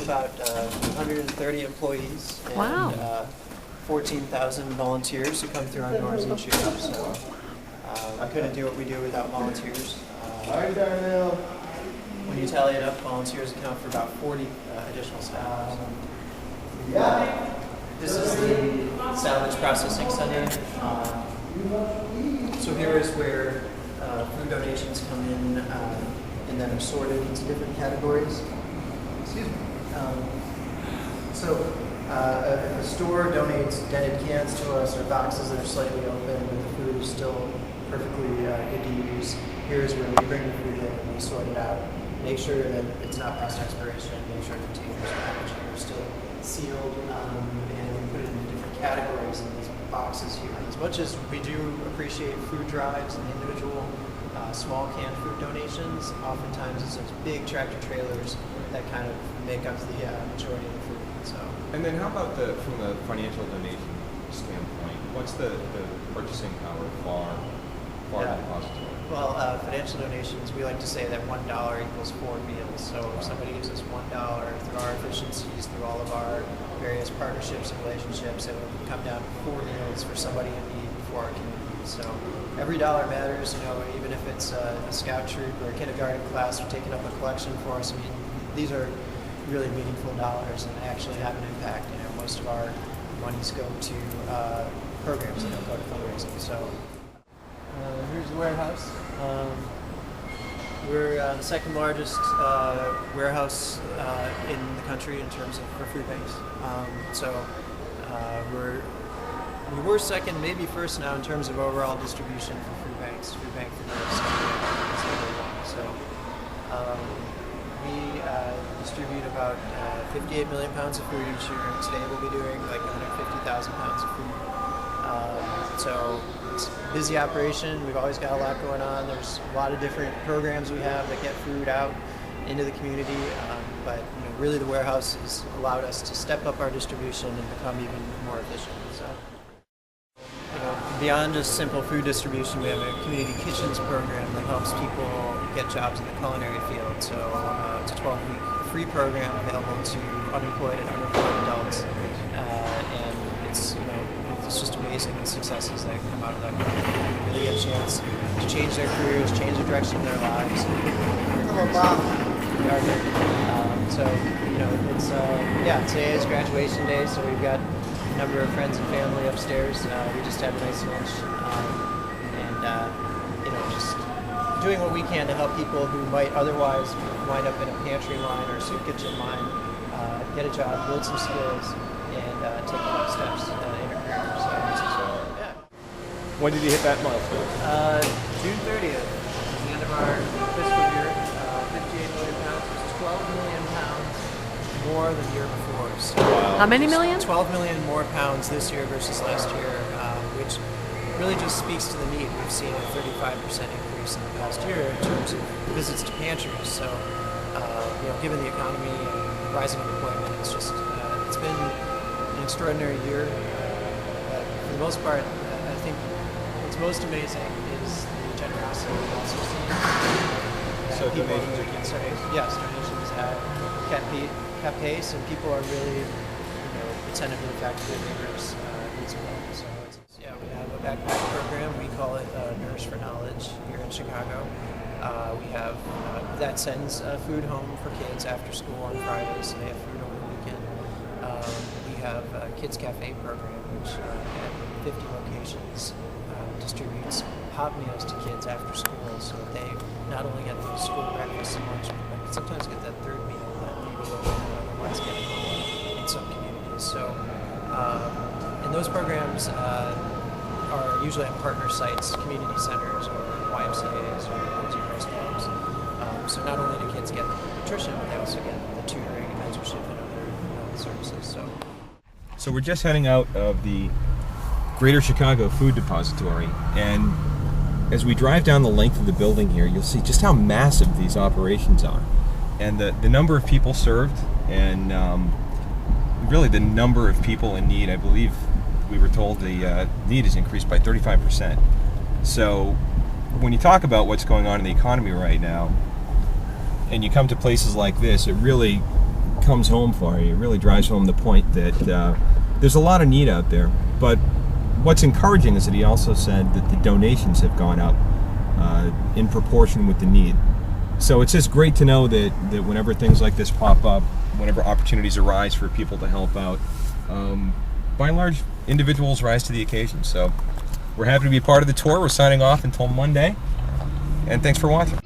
About 130 employees and wow. 14,000 volunteers who come through our doors each year. So I couldn't do what we do without volunteers. When you tally it up, volunteers account for about 40 additional staff. This is the salvage processing center. So here is where food donations come in and then are sorted into different categories. Excuse me. So if a store donates dented cans to us or boxes that are slightly open but the food is still perfectly good to use, here's where we bring the food in and we sort it out. Make sure that it's not past expiration, make sure containers and packaging are still sealed, and we put it into different categories in these boxes here. As much as we do appreciate food drives and individual small canned food donations, oftentimes it's those big tractor trailers that kind of make up the majority of the food. So. And then how about from the financial donation standpoint, what's the purchasing power for the depository? Well, financial donations, we like to say that $1 equals 4 meals. So if somebody gives us $1 through our efficiencies, through all of our various partnerships and relationships, it would come down to 4 meals for somebody in need for our community. So every dollar matters, even if it's a scout troop or a kindergarten class or taking up a collection for us. I mean, these are really meaningful dollars and actually have an impact. Most of our monies go to programs that don't go to fundraising. So here's the warehouse. We're the second largest warehouse in the country in terms of for food banks. We were second, maybe first now in terms of overall distribution for food banks. Food Bank for North is number one. So we distribute about 58 million pounds of food each year, and today we'll be doing like 150,000 pounds of food. So it's a busy operation. We've always got a lot going on. There's a lot of different programs we have that get food out into the community, but really the warehouse has allowed us to step up our distribution and become even more efficient. So, beyond just simple food distribution, we have a community kitchens program that helps people get jobs in the culinary field. So it's a 12-week free program available to unemployed and underemployed adults, and it's just amazing the successes that come out of that program. They get a chance to change their careers, change the direction of their lives. Today is graduation day, so we've got a number of friends and family upstairs. We just had a nice lunch, just doing what we can to help people who might otherwise wind up in a pantry line or a soup kitchen line, get a job, build some skills, and take the next steps in their career. When did you hit that milestone? June 30th, at the end of our fiscal year. 58 million pounds was 12 million pounds more than the year before. So, how many million? 12 million more pounds this year versus last year, which really just speaks to the need. We've seen a 35% increase in the past year in terms of visits to pantries. So, given the economy and rising unemployment, it's been an extraordinary year. But for the most part, I think what's most amazing is the generosity we've also seen. So donations are Yes, donations have kept pace, and people are really, attentive to the fact that their neighbors needs as well. So we have a backpack program. We call it Nurse for Knowledge here in Chicago. We have that sends food home for kids after school on Fridays, so they have food over the weekend. We have a Kids Cafe program, which at 50 locations distributes hot meals to kids after school, so that they not only get the school breakfast and lunch, but sometimes get that third meal that maybe they wouldn't otherwise get in some communities. So, and those programs are usually at partner sites, community centers, or YMCA's, or Boys and Girls Clubs. So not only do kids get nutrition, but they also get the tutoring and mentorship and other services. So we're just heading out of the Greater Chicago Food Depository, and as we drive down the length of the building here, you'll see just how massive these operations are. and the number of people served, and really the number of people in need. I believe we were told the need is increased by 35%. So when you talk about what's going on in the economy right now, and you come to places like this, it really comes home for you. It really drives home the point that there's a lot of need out there. But what's encouraging is that he also said that the donations have gone up in proportion with the need. So it's just great to know that whenever things like this pop up, whenever opportunities arise for people to help out, by and large, individuals rise to the occasion. So we're happy to be part of the tour. We're signing off until Monday, and thanks for watching.